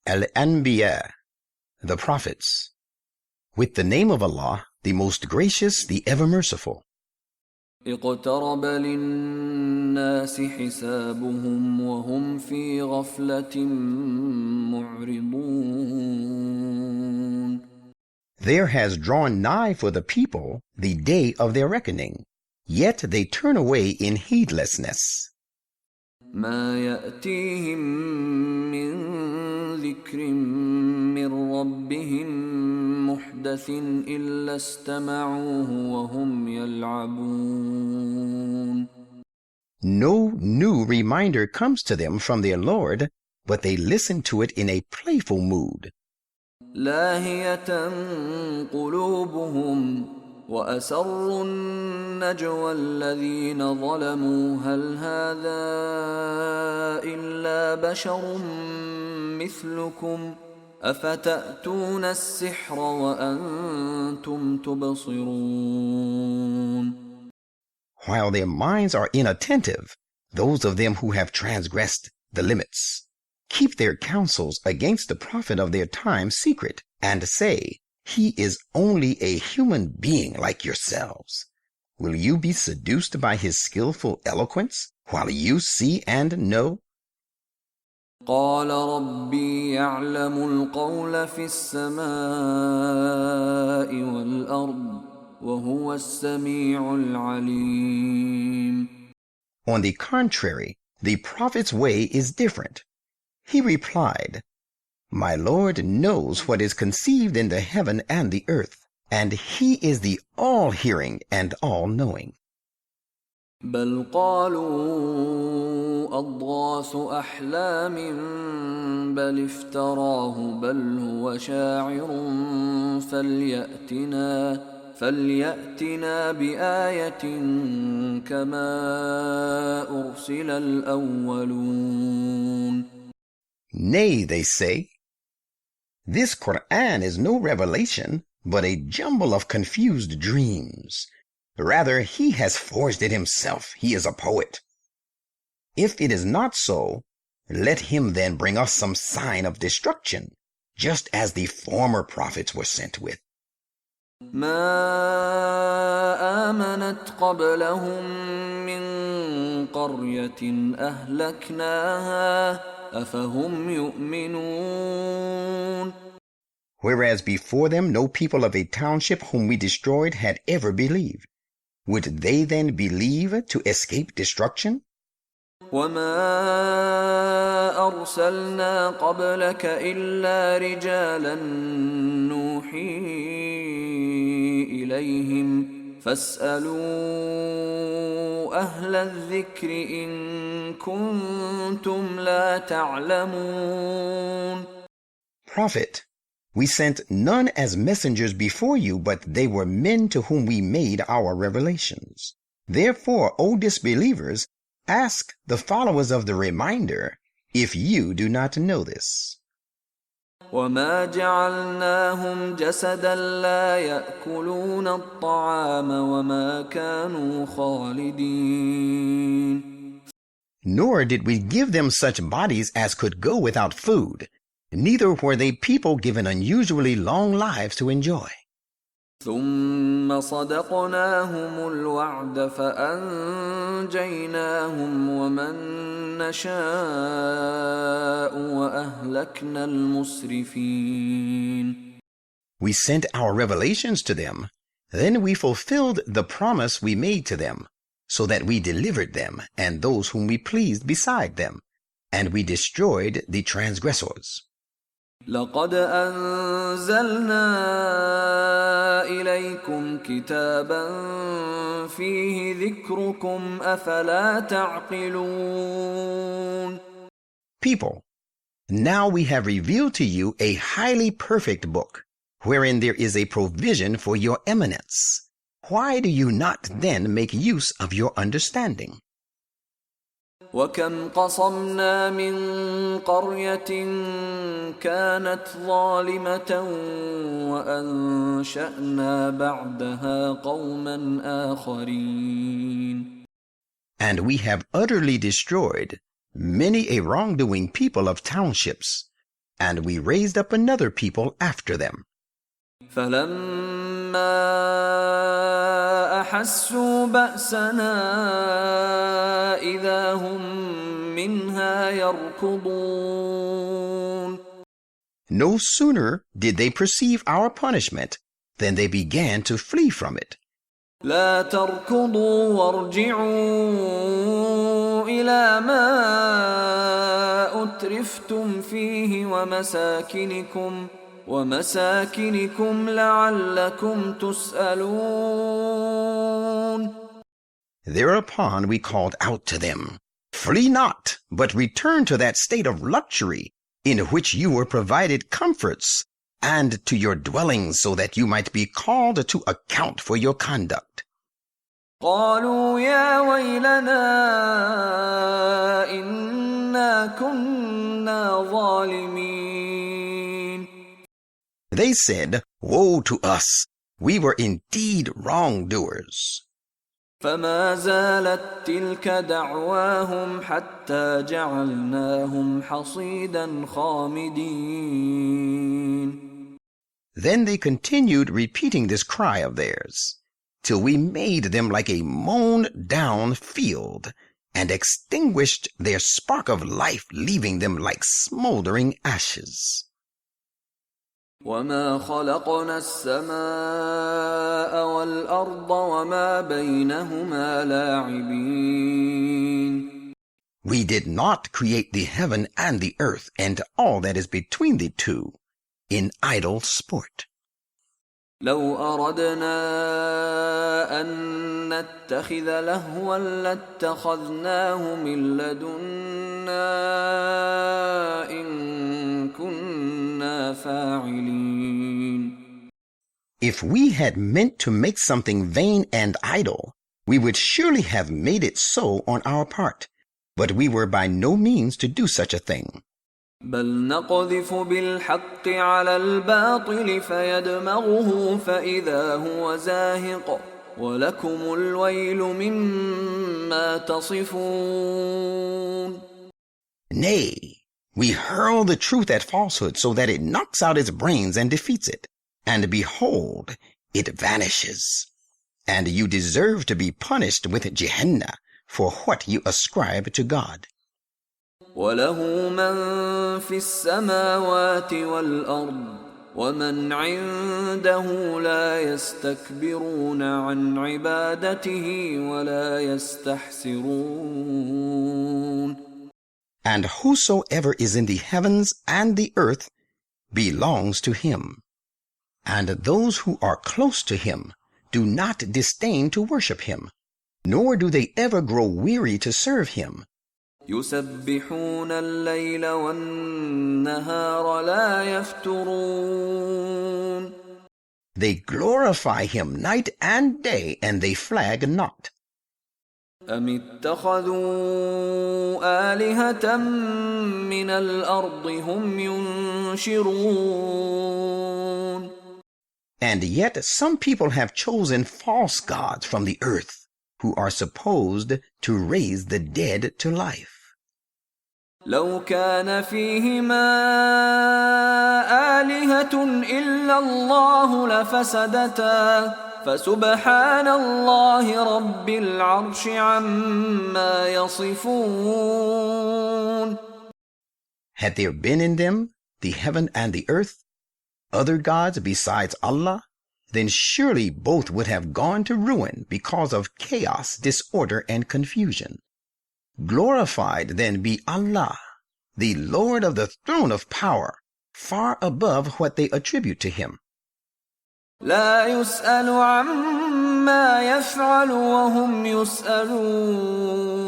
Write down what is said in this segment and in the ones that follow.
Al-Anbiya, the Prophets. With the name of Allah, the most gracious, the ever merciful. اقترب للناس حسابهم وهم في غفلة معرضون. There has drawn nigh for the people the day of their reckoning, yet they turn away in heedlessness. ما يأتيهم من ذكر من ربهم محدث إلا استمعوه وهم يلعبون. No new reminder comes to them from their Lord, but they listen to it in a playful mood. لاهية قلوبهم وأسروا النجوى الذين ظلموا هل هذا إلا بشر مثلكم أفتأتون السحر وأنتم تبصرون. While their minds are inattentive, those of them who have transgressed the limits keep their counsels against the prophet of their time secret and say, "He is only a human being like yourselves." Will you be seduced by his skillful eloquence while you see and know? قال ربي يعلم القول في السماء والأرض وهو السميع العليم. On the contrary, the prophet's way is different. He replied, "My Lord knows what is conceived in the heaven and the earth, and he is the all-hearing and all-knowing." بل قالوا أضغاث أحلام بل افتراه بل هو شاعر فليأتنا بآية كما أرسل الأولون. Nay, they say, this Quran is no revelation, but a jumble of confused dreams. Rather, he has forged it himself. He is a poet. If it is not so, let him then bring us some sign of destruction, just as the former prophets were sent with. ما آمنت قبلهم من قرية أهلكناها أفهم يؤمنون. Whereas before them no people of a township whom we destroyed had ever believed. Would they then believe to escape destruction? وما أرسلنا قبلك إلا رجالا نوحي إليهم فاسألوا أهل الذكر إن كنتم لا تعلمون. Prophet, we sent none as messengers before you, but they were men to whom we made our revelations. Therefore, O disbelievers, ask the followers of the reminder if you do not know this. وما جعلناهم جسدا لا يأكلون الطعام وما كانوا خالدين. Nor did we give them such bodies as could go without food. Neither were they people given unusually long lives to enjoy. ثم صدقناهم الوعد فأنجيناهم ومن نشاء وأهلكنا المسرفين. We sent our revelations to them. Then we fulfilled the promise we made to them, so that we delivered them and those whom we pleased beside them, and we destroyed the transgressors. لقد أنزلنا إليكم كتابا فيه ذكركم أفلا تعقلون. People, now we have revealed to you a highly perfect book, wherein there is a provision for your eminence. Why do you not then make use of your understanding? وكم قصمنا من قرية كانت ظالمة وأنشأنا بعدها قوما آخرين. And we have utterly destroyed many a wrongdoing people of townships, and we raised up another people after them. فلما أحسوا بأسنا إذا هم منها يركضون. No sooner did they perceive our punishment than they began to flee from it. لا تركضوا وارجعوا إلى ما أترفتم فيه ومساكنكم لعلكم تسألون. Thereupon we called out to them, "Flee not, but return to that state of luxury in which you were provided comforts, and to your dwellings so that you might be called to account for your conduct." قالوا يا ويلنا إنا كنا ظالمين. They said, "Woe to us! We were indeed wrongdoers." فما زالت تلك دعواهم حتى جعلناهم حصيدا خامدين. Then they continued repeating this cry of theirs, till we made them like a mown-down field, and extinguished their spark of life, leaving them like smoldering ashes. وما خلقنا السماء والأرض وما بينهما لاعبين. We did not create the heaven and the earth and all that is between the two in idle sport. لو أردنا أن نتخذ لهوا لاتخذناه من لدنا إن كنا فاعلين. If we had meant to make something vain and idle, we would surely have made it so on our part, but we were by no means to do such a thing. بل نقذف بالحق على الباطل فيدمغه فإذا هو زاهق ولكم الويل مما تصفون. Nay, we hurl the truth at falsehood so that it knocks out its brains and defeats it. And behold, it vanishes. And you deserve to be punished with Gehenna for what you ascribe to God. وله من في السماوات والأرض ومن عنده لا يستكبرون عن عبادته ولا يستحسرون. And whosoever is in the heavens and the earth belongs to him. And those who are close to him do not disdain to worship him, nor do they ever grow weary to serve him. يسبحون الليل والنهار لا يفترون. They glorify him night and day, and they flag not. أم اتخذوا آلهة من الأرض هم ينشرون. And yet some people have chosen false gods from the earth, who are supposed to raise the dead to life. لو كان فيهما آلهة إلا الله لفسدتا فسبحان الله رب العرش عما يصفون. Had there been in them, the heaven and the earth, other gods besides Allah, then surely both would have gone to ruin because of chaos, disorder, and confusion. Glorified then be Allah, the Lord of the throne of power, far above what they attribute to him. لا يسأل عما يفعل وهم يسألون.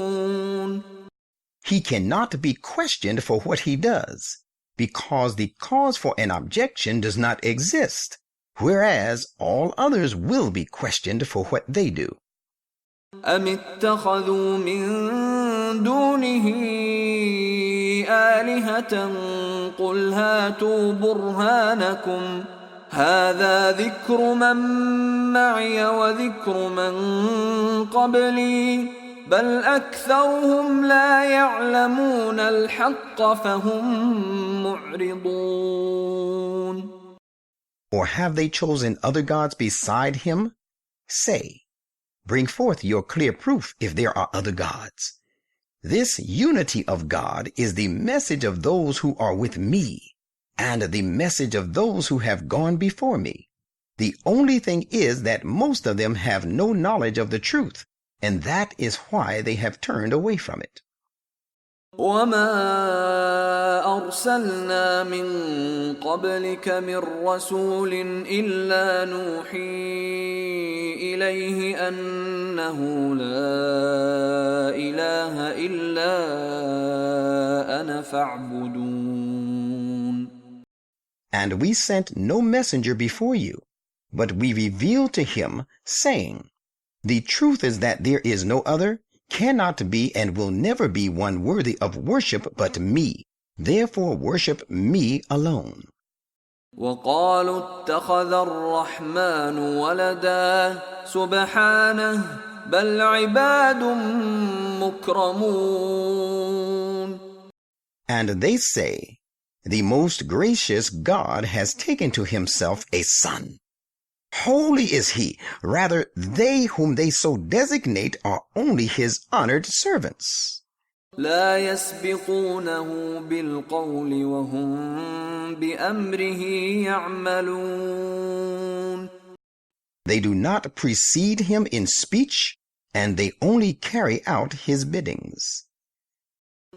He cannot be questioned for what he does, because the cause for an objection does not exist, whereas all others will be questioned for what they do. أم اتخذوا من دونه آلهة قل هاتوا برهانكم هذا ذكر من معي وذكر من قبلي بل أكثرهم لا يعلمون الحق فهم معرضون. Or have they chosen other gods beside him? Say, bring forth your clear proof if there are other gods. This unity of God is the message of those who are with me, and the message of those who have gone before me. The only thing is that most of them have no knowledge of the truth, and that is why they have turned away from it. وما أرسلنا من قبلك من رسول إلا نوحي إليه أنه لا إله إلا أنا فاعبدون. And we sent no messenger before you, but we revealed to him, saying, the truth is that there is no other, cannot be, and will never be one worthy of worship but me. Therefore worship me alone. وقالوا اتخذ الرحمن ولدا سبحانه بل عباد مكرمون. And they say, the most gracious God has taken to himself a son. Holy is he. Rather, they whom they so designate are only his honored servants. لا يسبقونه بالقول وهم بأمره يعملون. They do not precede him in speech, and they only carry out his biddings.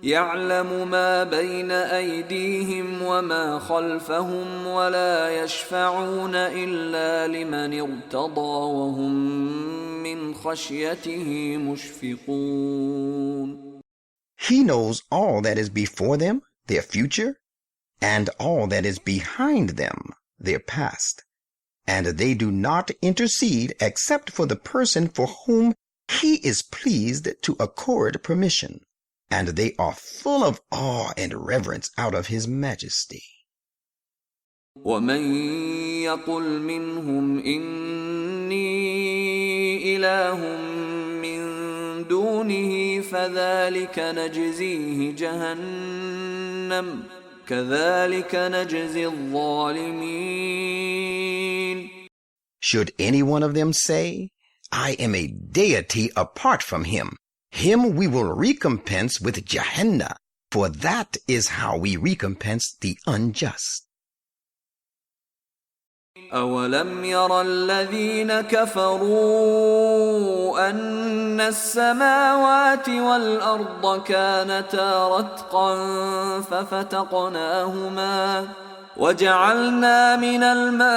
يعلم ما بين أيديهم وما خلفهم ولا يشفعون إلا لمن ارتضى وهم من خشيته مشفقون. He knows all that is before them, their future, and all that is behind them, their past. And they do not intercede except for the person for whom he is pleased to accord permission. And they are full of awe and reverence out of his majesty. ومن يقل منهم إني إله من دونه فذلك نجزيه جهنم كذلك نجزي الظالمين. Should any one of them say, I am a deity apart from him, him we will recompense with Gehenna, for that is how we recompense the unjust. أولم ير الذين كفروا أن السماوات والأرض كانتا رتقا ففتقناهما وجعلنا من الماء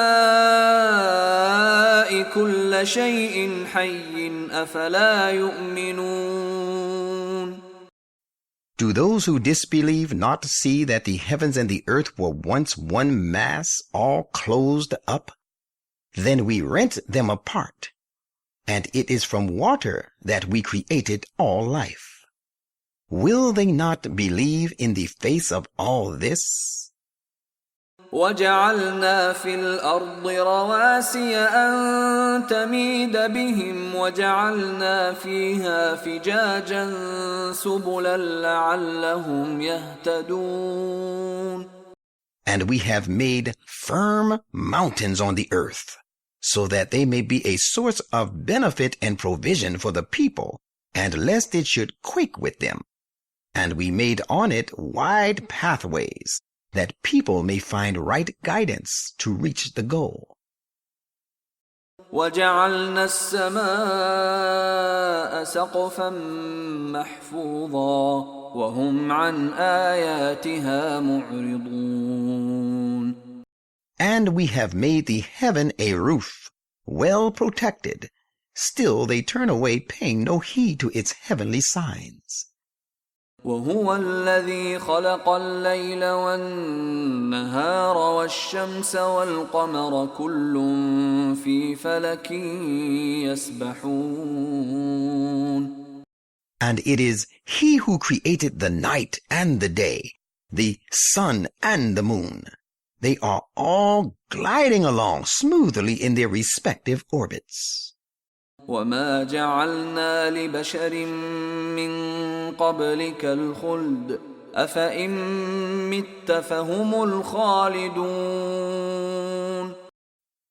كل شيء حي أفلا يؤمنون. Do those who disbelieve not see that the heavens and the earth were once one mass, all closed up? Then we rent them apart, and it is from water that we created all life. Will they not believe in the face of all this? وجعلنا في الأرض رواسي أن تميد بهم وجعلنا فيها فجاجا سبلا لعلهم يهتدون. And we have made firm mountains on the earth, so that they may be a source of benefit and provision for the people, and lest it should quake with them. And we made on it wide pathways, that people may find right guidance to reach the goal. وجعلنا السماء سقفا محفوظا وهم عن آياتها معرضون. And we have made the heaven a roof, well protected. Still they turn away, paying no heed to its heavenly signs. وهو الذي خلق الليل والنهار والشمس والقمر كل في فلك يسبحون. And it is he who created the night and the day, the sun and the moon. They are all gliding along smoothly in their respective orbits. وما جعلنا لبشر من قبلك الخلد أفإن مت فهم الخالدون.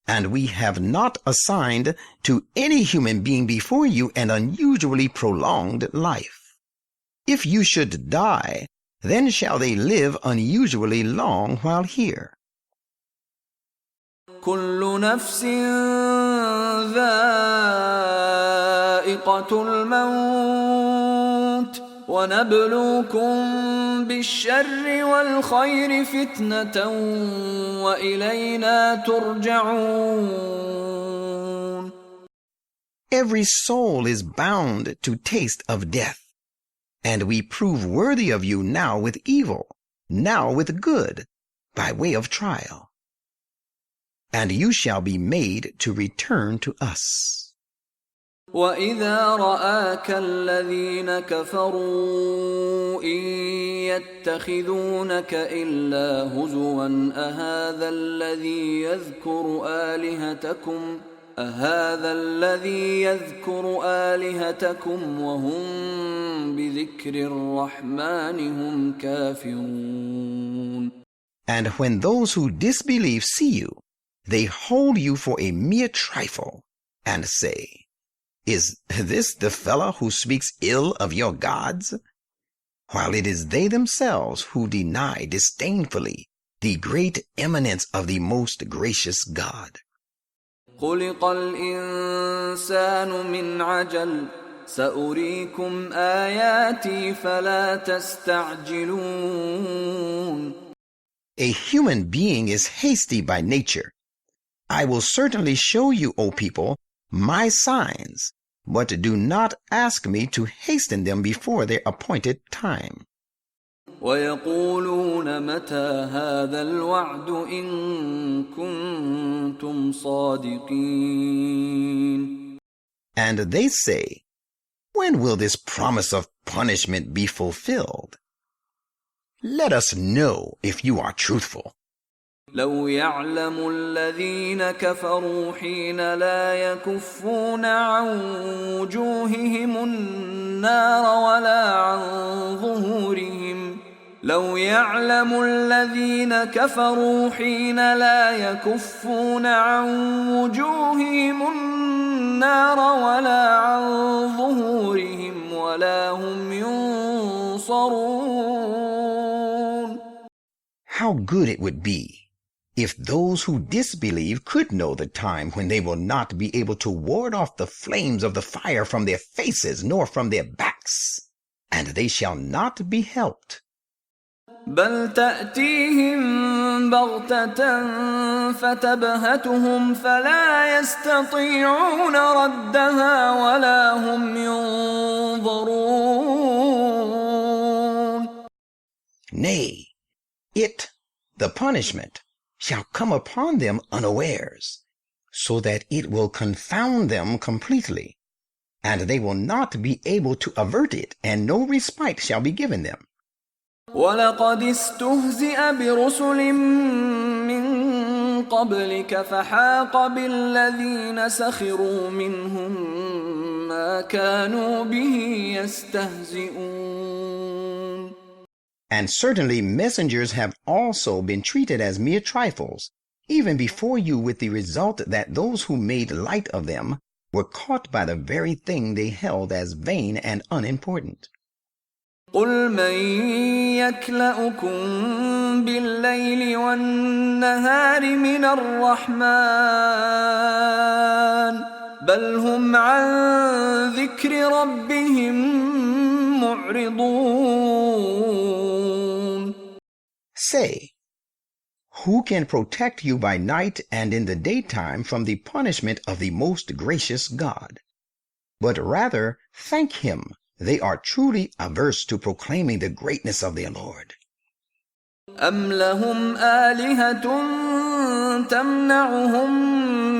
And we have not assigned to any human being before you an unusually prolonged life. If you should die, then shall they live unusually long while here. كل نفس ذائقة الموت ونبلوكم بالشر والخير فتنة وإلينا ترجعون. Every soul is bound to taste of death, and we prove worthy of you now with evil, now with good, by way of trial. And you shall be made to return to us. وَإِذَا رَآكَ الَّذِينَ كَفَرُوا إِن يَتَّخِذُونَكَ إِلَّا هُزُوًا أَهَذَا الَّذِي يَذْكُرُ آلِهَتَكُمْ وَهُمْ بِذِكْرِ الرَّحْمَنِ هُمْ كَافِرُونَ. And when those who disbelieve see you, they hold you for a mere trifle and say, "Is this the fellow who speaks ill of your gods?" While it is they themselves who deny disdainfully the great eminence of the most gracious God. خُلِقَ الْإِنسَانُ مِنْ عَجَلٍ سَأُرِيكُمْ آيَاتِي فَلَا تَسْتَعْجِلُونَ. A human being is hasty by nature. I will certainly show you, O people, my signs, but do not ask me to hasten them before their appointed time. وَيَقُولُونَ مَتَى هَذَا الْوَعْدُ إِن كُنتُمْ صَادِقِينَ. And they say, "When will this promise of punishment be fulfilled? Let us know if you are truthful." لو يعلم الذين كفروا حين لا يكفون عن وجوههم النار ولا عن ظهورهم لو يعلم الذين كفروا حين لا يكفون عن وجوههم النار ولا عن ظهورهم ولا هم ينصرون. How good it would be if those who disbelieve could know the time when they will not be able to ward off the flames of the fire from their faces nor from their backs, and they shall not be helped. بل تأتيهم بغتة فتبهتهم فلا يستطيعون ردها ولا هم ينظرون. Nay, it, the punishment, shall come upon them unawares, so that it will confound them completely, and they will not be able to avert it, and no respite shall be given them. وَلَقَدِ اسْتُهْزِئَ بِرُسُلٍ مِّن قَبْلِكَ فَحَاقَ بِالَّذِينَ سَخِرُوا مِنْهُم مَّا كَانُوا بِهِ يَسْتَهْزِئُونَ. And certainly messengers have also been treated as mere trifles, even before you, with the result that those who made light of them were caught by the very thing they held as vain and unimportant. قُلْ مَن يَكْلَؤُكُم بِاللَّيْلِ وَالنَّهَارِ مِنَ الرَّحْمَنِ بَلْ هُمْ عَن ذِكْرِ رَبِّهِم مُّعْرِضُونَ. Say, who can protect you by night and in the daytime from the punishment of the most gracious God? But rather thank him. They are truly averse to proclaiming the greatness of their Lord. أَمْ لَهُمْ آلِهَةٌ تَمْنَعُهُم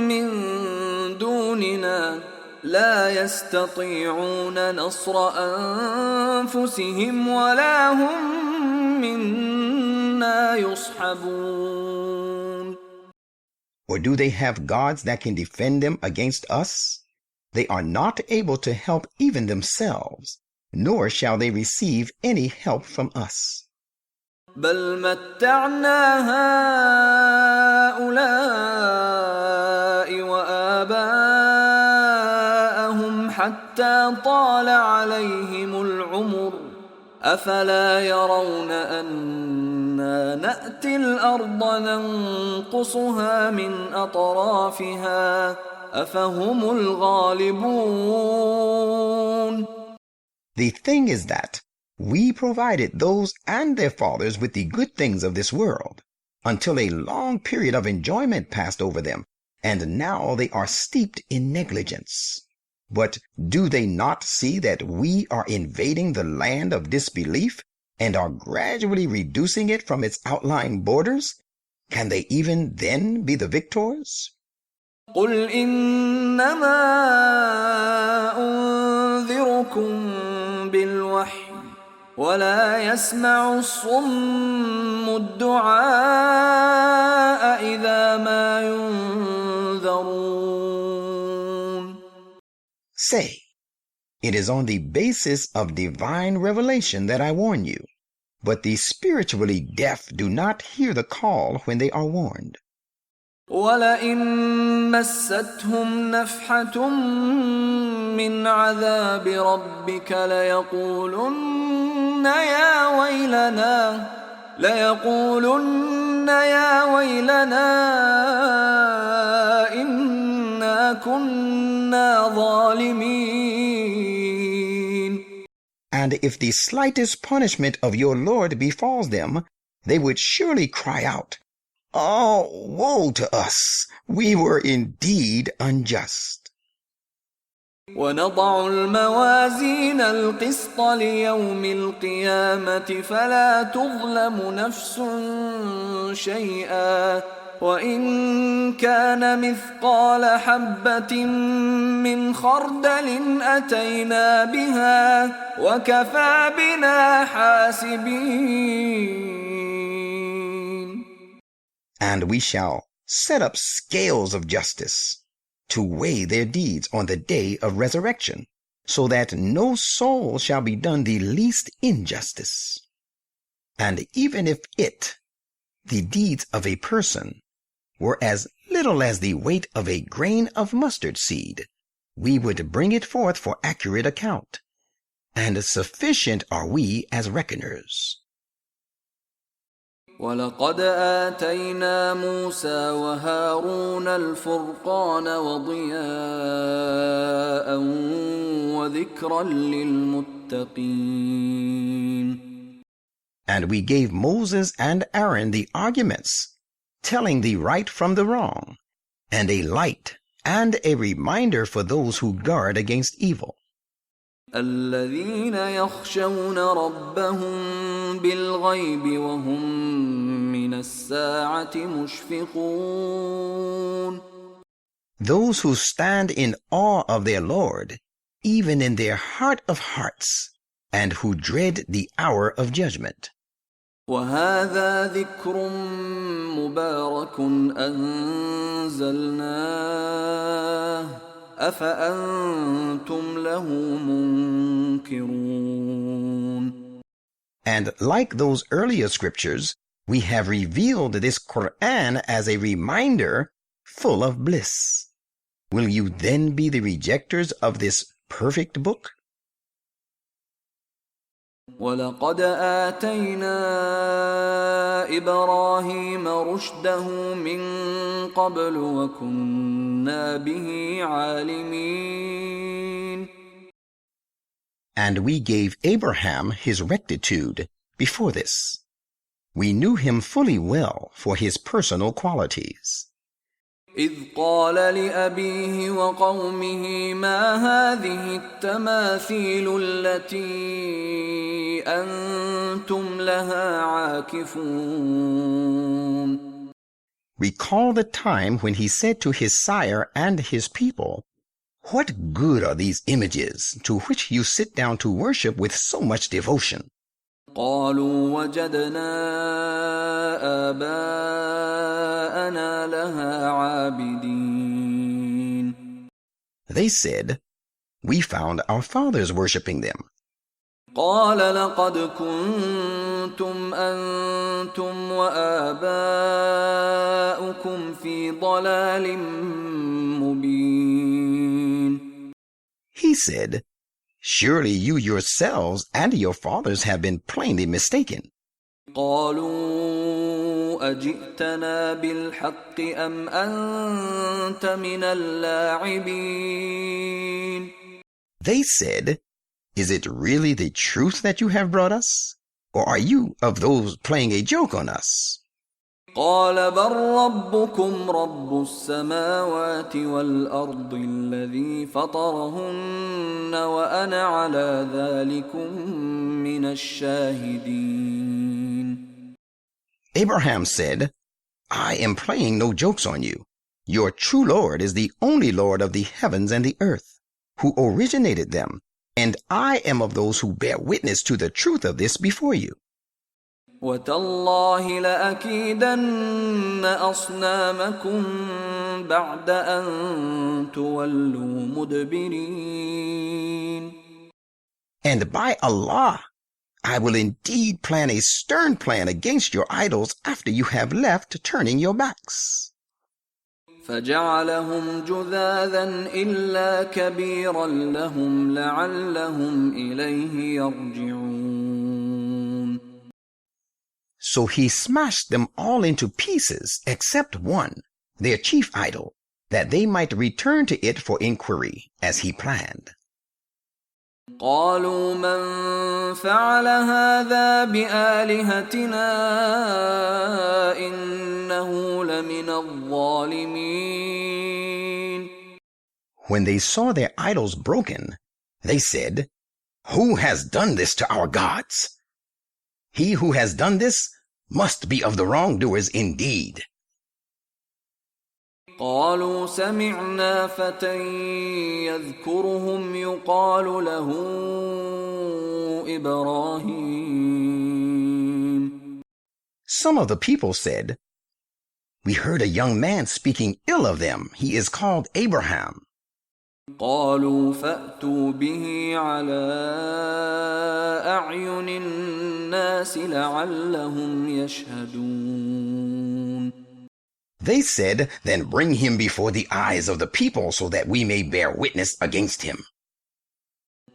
مِّن دُونِنَا لَا يَسْتَطِيعُونَ نَصْرَ أَنفُسِهِمْ وَلَا هُم مِّنَّا يُصْحَبُونَ. Or do they have gods that can defend them against us? They are not able to help even themselves, nor shall they receive any help from us. بل متعنا هؤلاء وآباءهم حتى طال عليهم العمر أفلا يرون أنا نأتي الأرض ننقصها من أطرافها أفهم الغالبون. The thing is that we provided those and their fathers with the good things of this world until a long period of enjoyment passed over them, and now they are steeped in negligence. But do they not see that we are invading the land of disbelief and are gradually reducing it from its outlying borders? Can they even then be the victors? قل إنما أنذركم بالوحي ولا يسمع الصم الدعاء إذا ما ينذرون. Say, it is on the basis of divine revelation that I warn you, but the spiritually deaf do not hear the call when they are warned. ولئن مستهم نفحة من عذاب ربك ليقولن يا ويلنا إنا كنا ظالمين. And if the slightest punishment of your Lord befalls them, they would surely cry out, "Oh, woe to us! We were indeed unjust." ونضع الموازين القسط ليوم القيامة فلا تظلم نفس شيئا وإن كان مثقال حبة من خردل أتينا بها وكفى بنا حاسبين. And we shall set up scales of justice to weigh their deeds on the day of resurrection, so that no soul shall be done the least injustice. And even if the deeds of a person, were as little as the weight of a grain of mustard seed, we would bring it forth for accurate account, and sufficient are we as reckoners. ولقد آتينا موسى وهارون الفرقان وضياء وذكرا للمتقين. And we gave Moses and Aaron the arguments, telling the right from the wrong, and a light and a reminder for those who guard against evil. الذين يخشون ربهم بالغيب وهم من الساعة مشفقون. Those who stand in awe of their Lord, even in their heart of hearts, and who dread the hour of judgment. وهذا ذكر مبارك أنزلناه أفأنتم له منكرون. And like those earlier scriptures, we have revealed this Quran as a reminder full of bliss. Will you then be the rejectors of this perfect book? ولقد آتينا إبراهيم رشده من قبل وكنا به عالمين. And we gave Abraham his rectitude before this. We knew him fully well for his personal qualities. إذ قال لأبيه وقومه ما هذه التماثيل التي أنتم لها عاكفون. Recall the time when he said to his sire and his people, "What good are these images to which you sit down to worship with so much devotion?" قالوا وجدنا آباءنا لها عابدين. They said, "We found our fathers worshipping them." قال لقد كنتم أنتم وآباؤكم في ضلال مبين. He said, "Surely you yourselves and your fathers have been plainly mistaken." قالوا أجئتنا بالحق أم أنت من اللاعبين. They said, "Is it really the truth that you have brought us? Or are you of those playing a joke on us?" قال بل ربكم رب السماوات والأرض الذي فطرهن وأنا على ذلكم من الشاهدين. Abraham said, "I am playing no jokes on you. Your true Lord is the only Lord of the heavens and the earth, who originated them, and I am of those who bear witness to the truth of this before you." وتالله لأكيدن أصنامكم بعد أن تولوا مدبرين. And by Allah, I will indeed plan a stern plan against your idols after you have left, turning your backs. فجعلهم جذاذا إلا كبيرا لهم لعلهم إليه يرجعون. So he smashed them all into pieces except one, their chief idol, that they might return to it for inquiry, as he planned. قالوا من فعل هذا بآلهتنا إنه لمن الظالمين. When they saw their idols broken, they said, "Who has done this to our gods? He who has done this must be of the wrongdoers indeed." قالوا سمعنا فتى يذكرهم يقال له إبراهيم. Some of the people said, "We heard a young man speaking ill of them. He is called Abraham." قالوا فأتوا به على أعين الناس لعلهم يشهدون. They said, "Then bring him before the eyes of the people so that we may bear witness against him."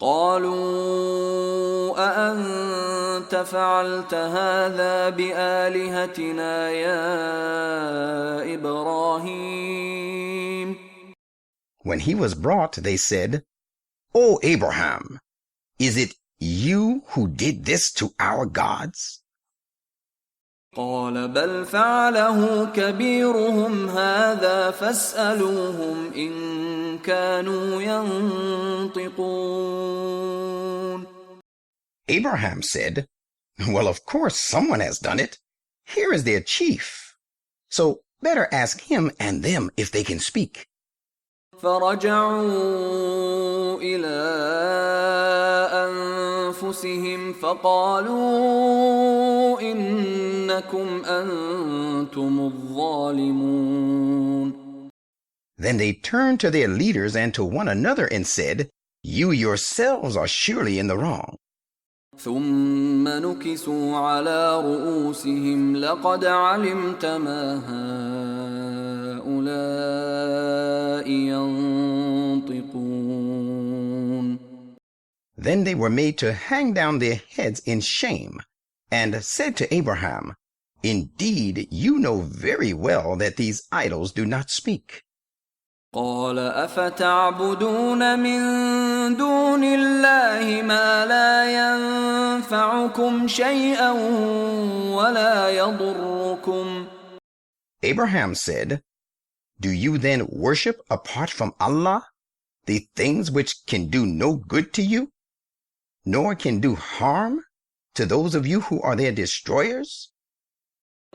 قالوا أأنت فعلت هذا بآلهتنا يا إبراهيم. When he was brought, they said, "O Abraham, is it you who did this to our gods?" قال بل فعله كبيرهم هذا فاسألوهم إن كانوا ينطقون. Abraham said, "Well, of course someone has done it. Here is their chief. So better ask him and them if they can speak." فرجعوا إلى أنفسهم فقالوا إنكم أنتم الظالمون. Then they turned to their leaders and to one another and said, "You yourselves are surely in the wrong." ثم نكسوا على رؤوسهم لقد علمت ما هؤلاء ينطقون. Then they were made to hang down their heads in shame, and said to Abraham, "Indeed, you know very well that these idols do not speak." قال أفتعبدون من دون الله ما لا ينفعكم شيئا ولا يضركم. Abraham said, "Do you then worship apart from Allah the things which can do no good to you, nor can do harm to those of you who are their destroyers?"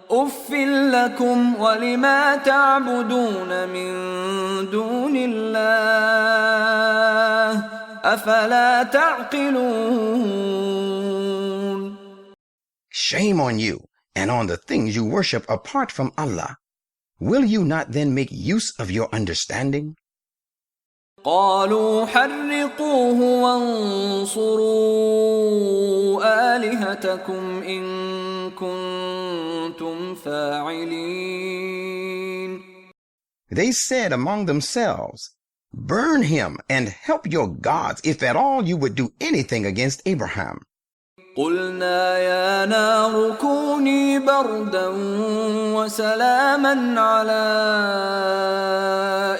أف لكم ولما تعبدون من دون الله أفلا تعقلون. Shame on you and on the things you worship apart from Allah. Will you not then make use of your understanding? قالوا حرقوه وانصروا آلهتكم إن كنتم فاعلين. They said among themselves, "Burn him and help your gods if at all you would do anything against Abraham." قلنا يا نار كوني بردا وسلاما على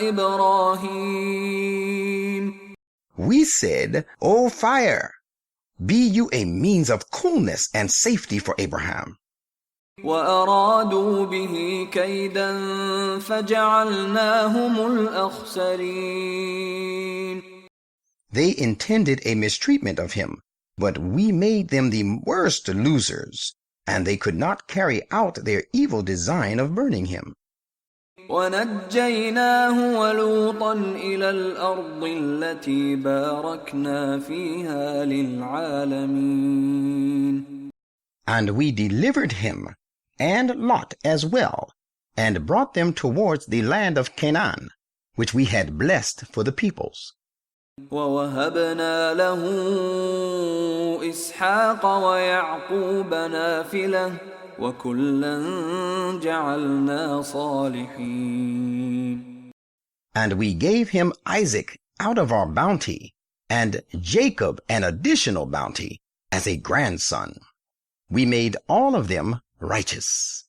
إبراهيم. We said, "O fire, be you a means of coolness and safety for Abraham." وأرادوا به كيدا فجعلناهم الأخسرين. They intended a mistreatment of him, but we made them the worst losers, and they could not carry out their evil design of burning him. ونجيناه ولوطا إلى الأرض التي باركنا فيها للعالمين. And we delivered him and Lot as well, and brought them towards the land of Canaan, which we had blessed for the peoples. ووهبنا له إسحاق ويعقوب نافلة وكلا جعلنا صالحين. And we gave him Isaac out of our bounty, and Jacob an additional bounty as a grandson. We made all of them righteous.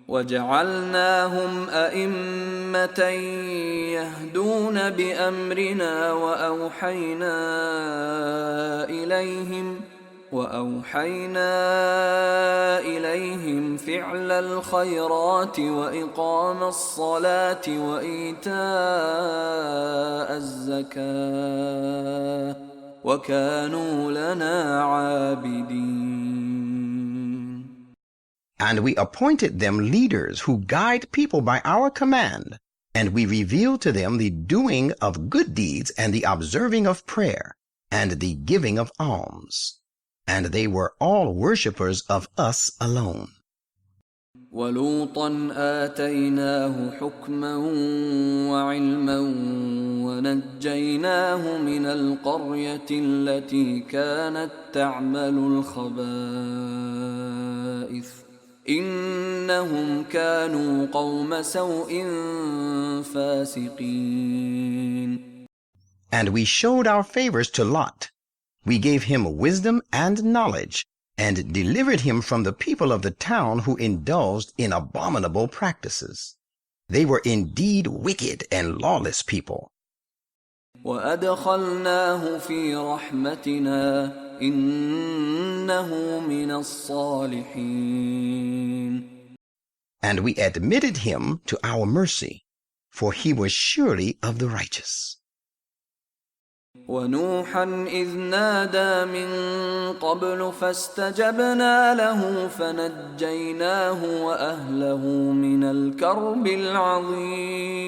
وجعلناهم أئمة يهدون بأمرنا وأوحينا إليهم فعل الخيرات وإقام الصلاة وإيتاء الزكاة وكانوا لنا عابدين. And we appointed them leaders who guide people by our command, and we revealed to them the doing of good deeds and the observing of prayer and the giving of alms. And they were all worshippers of us alone. وَلُوطًا آتَيْنَاهُ حُكْمًا وَعِلْمًا وَنَجَّيْنَاهُ مِنَ الْقَرْيَةِ الَّتِي كَانَتْ تَعْمَلُ الْخَبَائِثَ إِنَّهُمْ كَانُوا قَوْمَ سَوْءٍ فَاسِقِينَ. And we showed our favors to Lot. We gave him wisdom and knowledge, and delivered him from the people of the town who indulged in abominable practices. They were indeed wicked and lawless people. وَأَدْخَلْنَاهُ فِي رَحْمَتِنَا إِنَّهُ مِنَ الصَّالِحِينَ. And we admitted him to our mercy, for he was surely of the righteous. ونوحا إذ نادى من قبل فاستجبنا له فنجيناه وأهله من الكرب العظيم.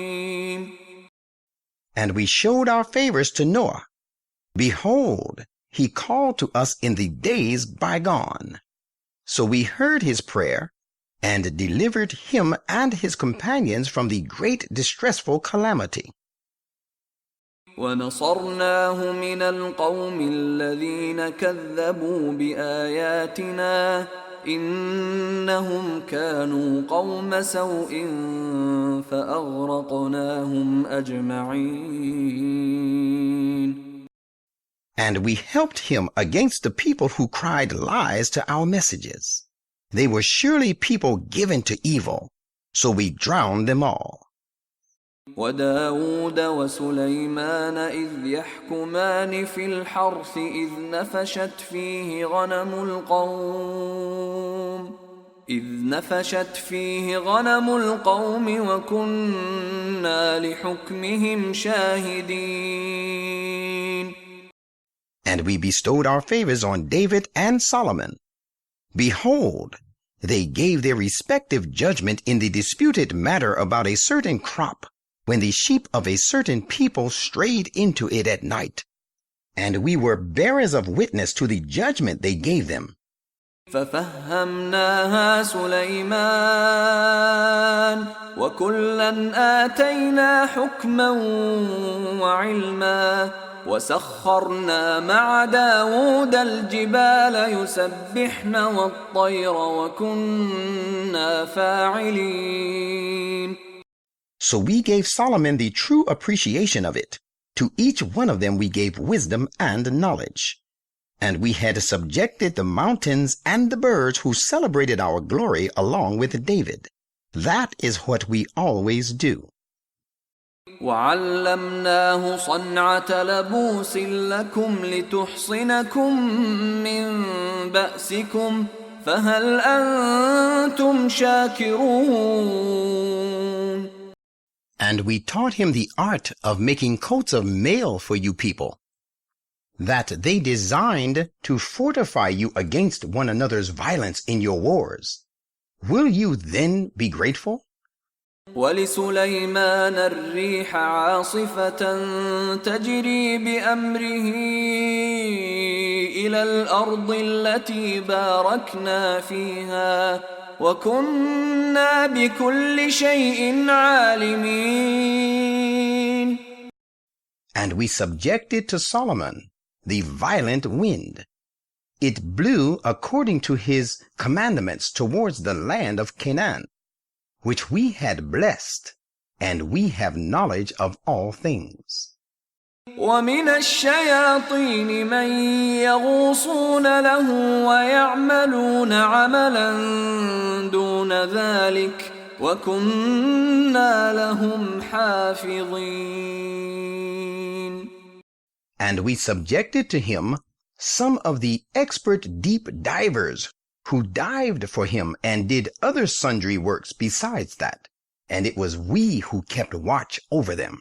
And we showed our favors to Noah. Behold, he called to us in the days bygone. So we heard his prayer and delivered him and his companions from the great distressful calamity. ونصرناه من القوم الذين كذبوا بآياتنا إنهم كانوا قوم سوء فأغرقناهم أجمعين. And we helped him against the people who cried lies to our messages. They were surely people given to evil, so we drowned them all. وداود وسليمان إذ يحكمان في الحرث إذ نفشت فيه غنم القوم وكنا لحكمهم شاهدين. And we bestowed our favors on David and Solomon. Behold, they gave their respective judgment in the disputed matter about a certain crop, when the sheep of a certain people strayed into it at night. And we were bearers of witness to the judgment they gave them. ففهمناها سليمان وكلا آتينا حكما وعلما وسخرنا مع داود الجبال يسبحن والطير وكنا فاعلين. So we gave Solomon the true appreciation of it. To each one of them we gave wisdom and knowledge. And we had subjected the mountains and the birds who celebrated our glory along with David. That is what we always do. وعلمناه صنعة لبوس لكم لتحصنكم من بأسكم فهل أنتم شاكرون. And we taught him the art of making coats of mail for you people, that they designed to fortify you against one another's violence in your wars. Will you then be grateful? ولسليمان الريح عاصفة تجري بأمره إلى الأرض التي باركنا فيها وكنا بكل شيء عالمين. And we subjected to Solomon the violent wind. It blew according to his commandments towards the land of Canaan, which we had blessed, and we have knowledge of all things. ومن الشياطين من يغوصون له ويعملون عملا دون ذلك وكنا لهم حافظين. And we subjected to him some of the expert deep divers who dived for him and did other sundry works besides that, and it was we who kept watch over them.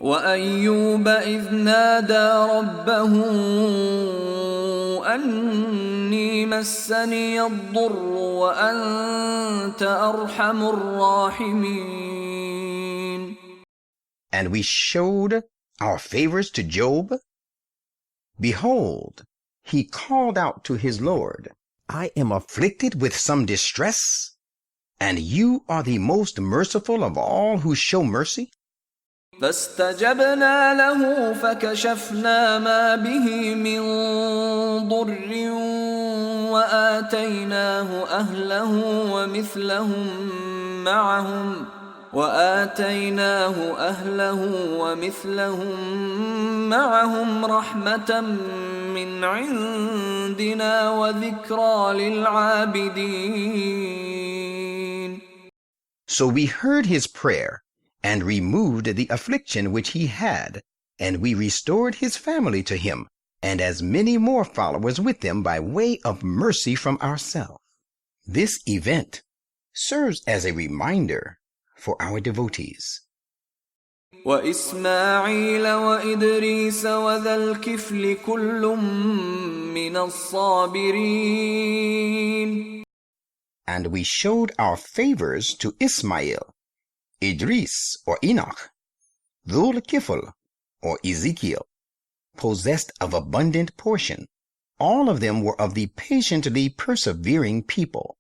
وأيوب إذ نادى ربه أني مسني الضر وأنت أرحم الراحمين. And we showed our favors to Job. Behold, he called out to his Lord, I am afflicted with some distress, and you are the most merciful of all who show mercy. فاستجبنا له فكشفنا ما به من ضر وآتيناه أهله ومثلهم معهم رحمة من عندنا وذكرى للعابدين. So we heard his prayer and removed the affliction which he had, and we restored his family to him, and as many more followers with them by way of mercy from ourselves. This event serves as a reminder for our devotees. وإسماعيل وإدريس وذا الكفل كل من الصابرين. And we showed our favors to Ismail, Idris or Enoch, Dhul Kifl or Ezekiel, possessed of abundant portion. All of them were of the patiently persevering people.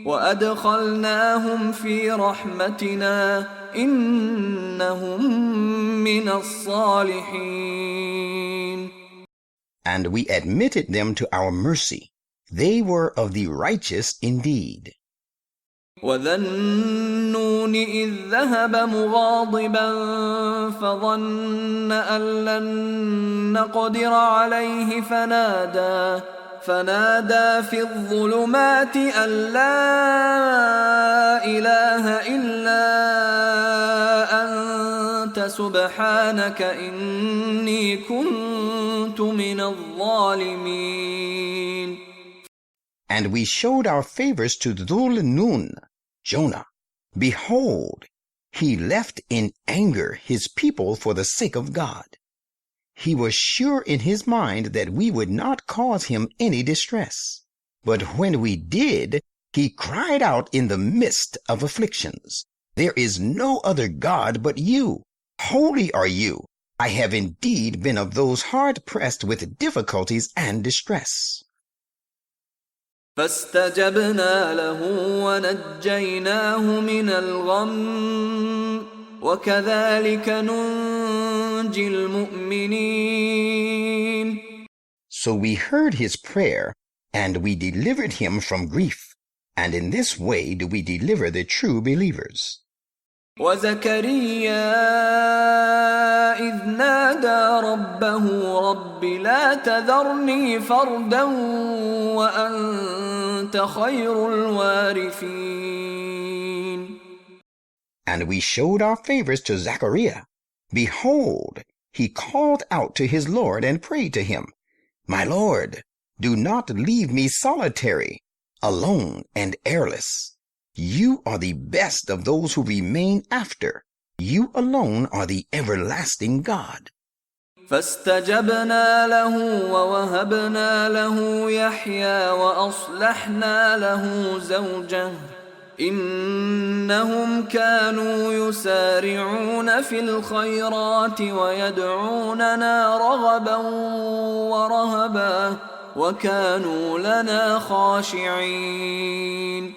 وأدخلناهم في رحمتنا إنهم من الصالحين. And we admitted them to our mercy. They were of the righteous indeed. وذا النون إذ ذهب مغاضبا فظن أن لن نقدر عليه فنادى في الظلمات أن لا إله إلا أنت سبحانك إني كنت من الظالمين. And we showed our favors to Dhul Nun, Jonah. Behold, he left in anger his people for the sake of God. He was sure in his mind that we would not cause him any distress. But when we did, he cried out in the midst of afflictions, There is no other God but you. Holy are you. I have indeed been of those hard pressed with difficulties and distress. فاستجبنا له ونجيناه من الغم وكذلك ننجي المؤمنين. So we heard his prayer, and we delivered him from grief, and in this way do we deliver the true believers. وزكريا إذ نادى ربه رب لا تذرني فردا وأنت خير الوارثين. And we showed our favors to Zachariah. Behold, he called out to his Lord and prayed to him, My Lord, do not leave me solitary, alone and heirless. You are the best of those who remain after. You alone are the everlasting God. فاستجبنا له ووهبنا له يحيى وأصلحنا له زوجه إنهم كانوا يسارعون في الخيرات ويدعوننا رغبا ورهبا وكانوا لنا خاشعين.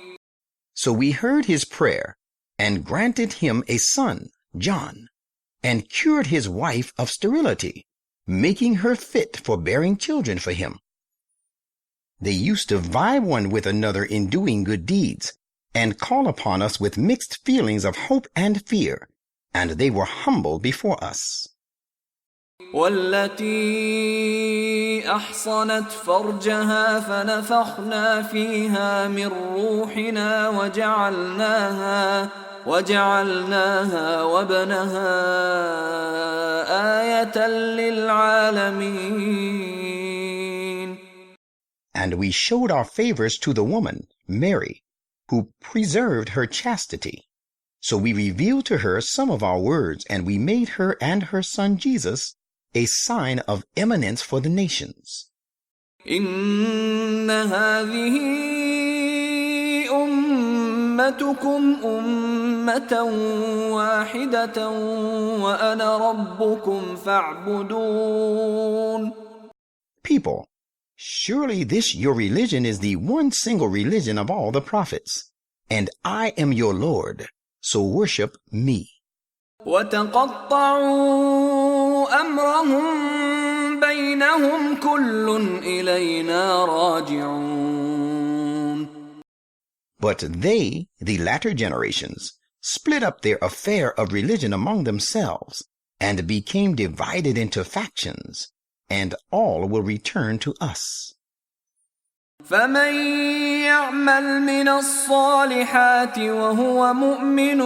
So we heard his prayer, and granted him a son, John, and cured his wife of sterility, making her fit for bearing children for him. They used to vie one with another in doing good deeds, and call upon us with mixed feelings of hope and fear, and they were humble before us. والتي أحصنت فرجها فنفخنا فيها من روحنا وجعلناها وابنها آية للعالمين. And we showed our favors to the woman, Mary, who preserved her chastity. So we revealed to her some of our words, and we made her and her son Jesus a sign of eminence for the nations. إن هذه أمتكم أمة واحدة وأنا ربكم فاعبدون. People, surely this your religion is the one single religion of all the prophets, and I am your Lord, so worship me. وتقطعوا أمرهم بينهم كل إلينا راجعون. But they, the latter generations, split up their affair of religion among themselves, and became divided into factions, and all will return to us. فمن يعمل من الصالحات وهو مؤمن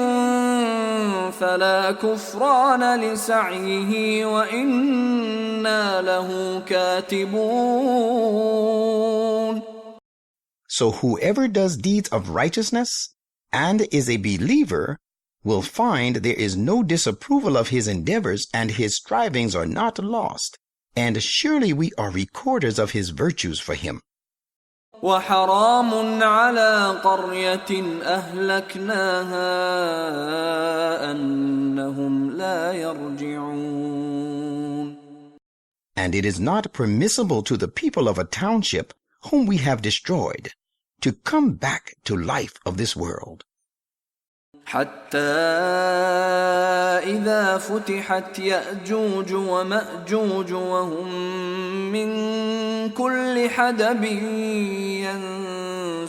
فلا كفران لسعيه وإنا له كاتبون. So whoever does deeds of righteousness and is a believer will find there is no disapproval of his endeavors, and his strivings are not lost, and surely we are recorders of his virtues for him. وحرام على قرية أهلكناها أنهم لا يرجعون. And it is not permissible to the people of a township whom we have destroyed to come back to life of this world. حتى إذا فتحت يأجوج ومأجوج وهم من كل حدب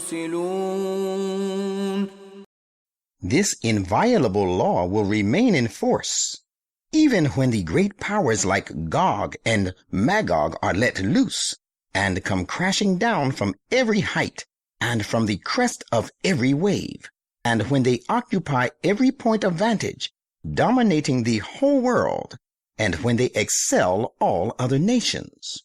ينسلون. This inviolable law will remain in force, even when the great powers like Gog and Magog are let loose and come crashing down from every height and from the crest of every wave, and when they occupy every point of vantage, dominating the whole world, and when they excel all other nations.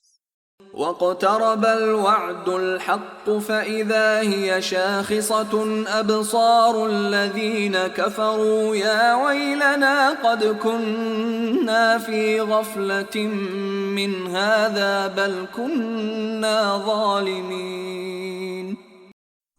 واقترب الوعد الحق فإذا هي شاخصة أبصار الذين كفروا يا ويلنا قد كنا في غفلة من هذا بل كنا ظالمين.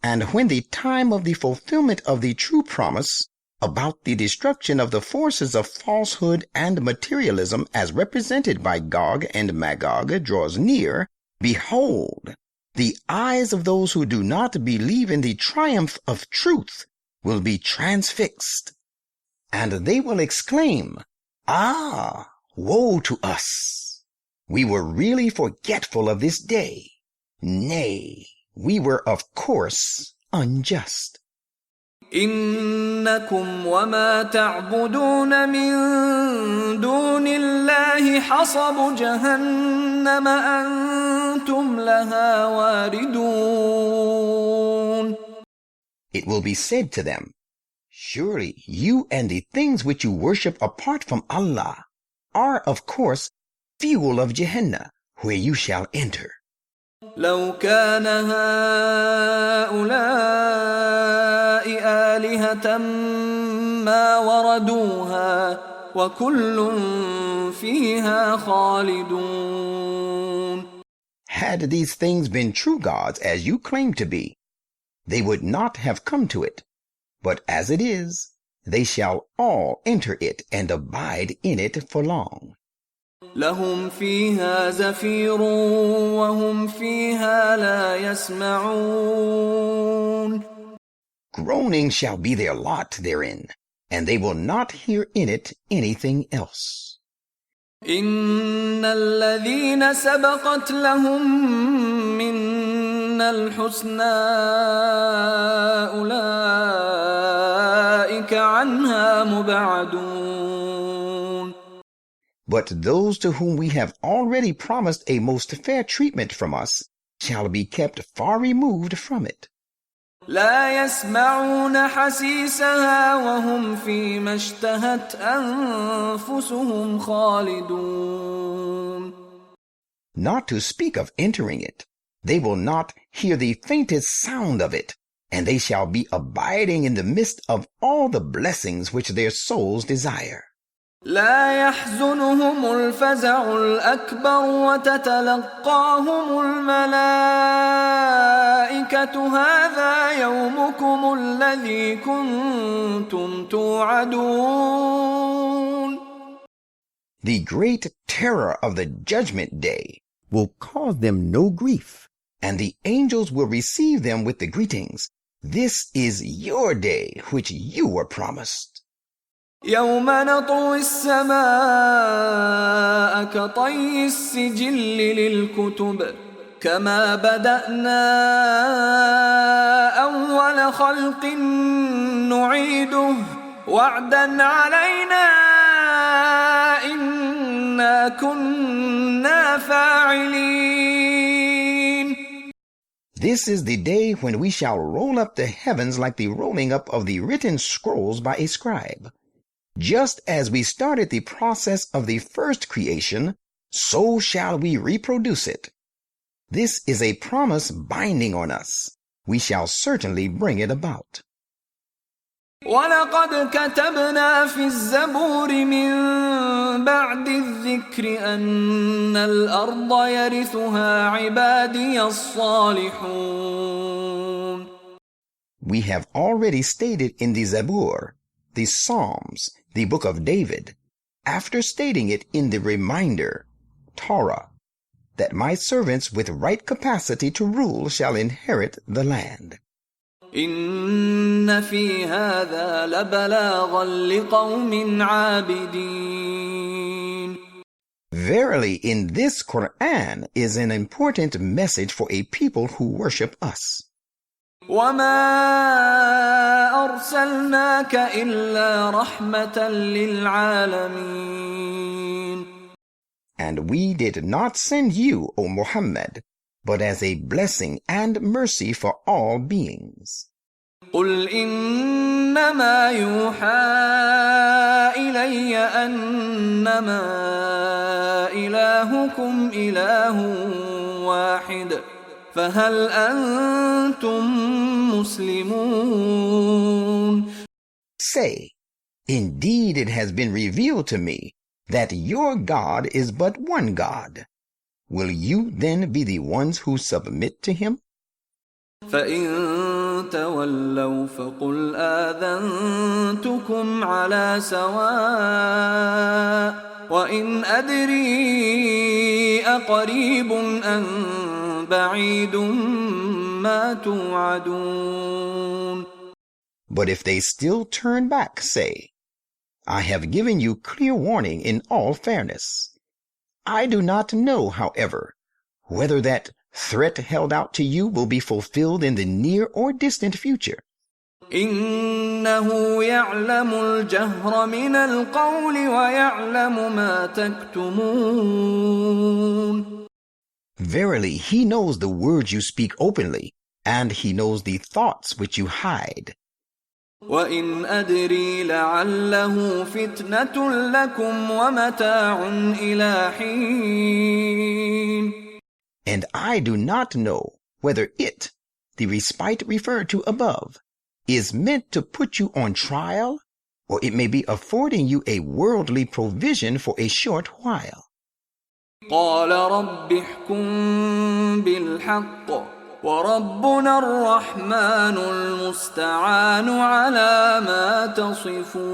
And when the time of the fulfillment of the true promise about the destruction of the forces of falsehood and materialism as represented by Gog and Magog draws near, behold, The eyes of those who do not believe in the triumph of truth will be transfixed, and they will exclaim, "Ah, woe to us! We were really forgetful of this day. Nay, we were of course unjust." إنكم وما تعبدون من دون الله حصب جهنم أنتم لها واردون. It will be said to them, "Surely you and the things which you worship apart from Allah are of course fuel of Jahannam, where you shall enter." لو كان هؤلاء آلهة ما وردوها وكل فيها خالدون. Had these things been true gods as you claim to be, they would not have come to it. But as it is, they shall all enter it and abide in it for long. لهم فيها زفير وهم فيها لا يسمعون. Groaning shall be their lot therein, and they will not hear in it anything else. إن الذين سبقت لهم منا الحسنى أولئك عنها مبعدون. But those to whom we have already promised a most fair treatment from us shall be kept far removed from it. لا يسمعون حسيسها وهم فيما اشتهت أنفسهم خالدون. Not to speak of entering it, they will not hear the faintest sound of it, and they shall be abiding in the midst of all the blessings which their souls desire. لا يحزنهم الفزع الأكبر وتتلقاهم الملائكة هذا يومكم الذي كنتم توعدون. The great terror of the judgment day will cause them no grief, and the angels will receive them with the greetings. This is your day which you were promised. يوم نطوي السماء كطي السجل للكتب كما بدأنا أول خلق نعيده وعدا علينا إنا كنا فاعلين. This is the day when we shall roll up the heavens like the rolling up of the written scrolls by a scribe. Just as we started the process of the first creation, so shall we reproduce it. This is a promise binding on us. We shall certainly bring it about. ولقد كتبنا في الزبور من بعد الذكر أن الأرض يرثها عبادي الصالحون. We have already stated in the Zabur, the Psalms, the book of David, after stating it in the reminder, Torah, that my servants with right capacity to rule shall inherit the land. إن في هذا لبلاغا لقوم عابدين. Verily, in this Quran is an important message for a people who worship us. وما أرسلناك إلا رحمة للعالمين. And we did not send you, O Muhammad, but as a blessing and mercy for all beings. قل إنما يوحى إلي أنما إلهكم إله واحد فهل أنتم مسلمون. Say, indeed it has been revealed to me that your God is but one God. Will you then be the ones who submit to him? فإن تولوا فقل آذنتكم على سواء وإن أدري أقريب أم بَعِيدٌ مَا تُوعَدُونَ. But if they still turn back, say, I have given you clear warning in all fairness. I do not know, however, whether that threat held out to you will be fulfilled in the near or distant future. إِنَّهُ يَعْلَمُ الْجَهْرَ مِنَ الْقَوْلِ وَيَعْلَمُ مَا تَكْتُمُونَ. Verily, he knows the words you speak openly, and he knows the thoughts which you hide. وَإِنْ أَدْرِي لَعَلَّهُ فِتْنَةٌ لَكُمْ وَمَتَاعٌ إِلَى حِينٍ. And I do not know whether it, the respite referred to above, is meant to put you on trial, or it may be affording you a worldly provision for a short while. قَالَ رَبِّ احْكُم بِالْحَقِّ وَرَبُّنَا الرَّحْمَنُ الْمُسْتَعَانُ عَلَى مَا تَصِفُونَ.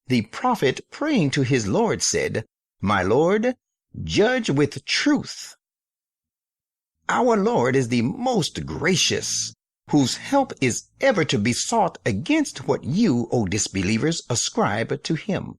The prophet, praying to his Lord, said, My Lord, judge with truth. Our Lord is the most gracious, whose help is ever to be sought against what you, O disbelievers, ascribe to him.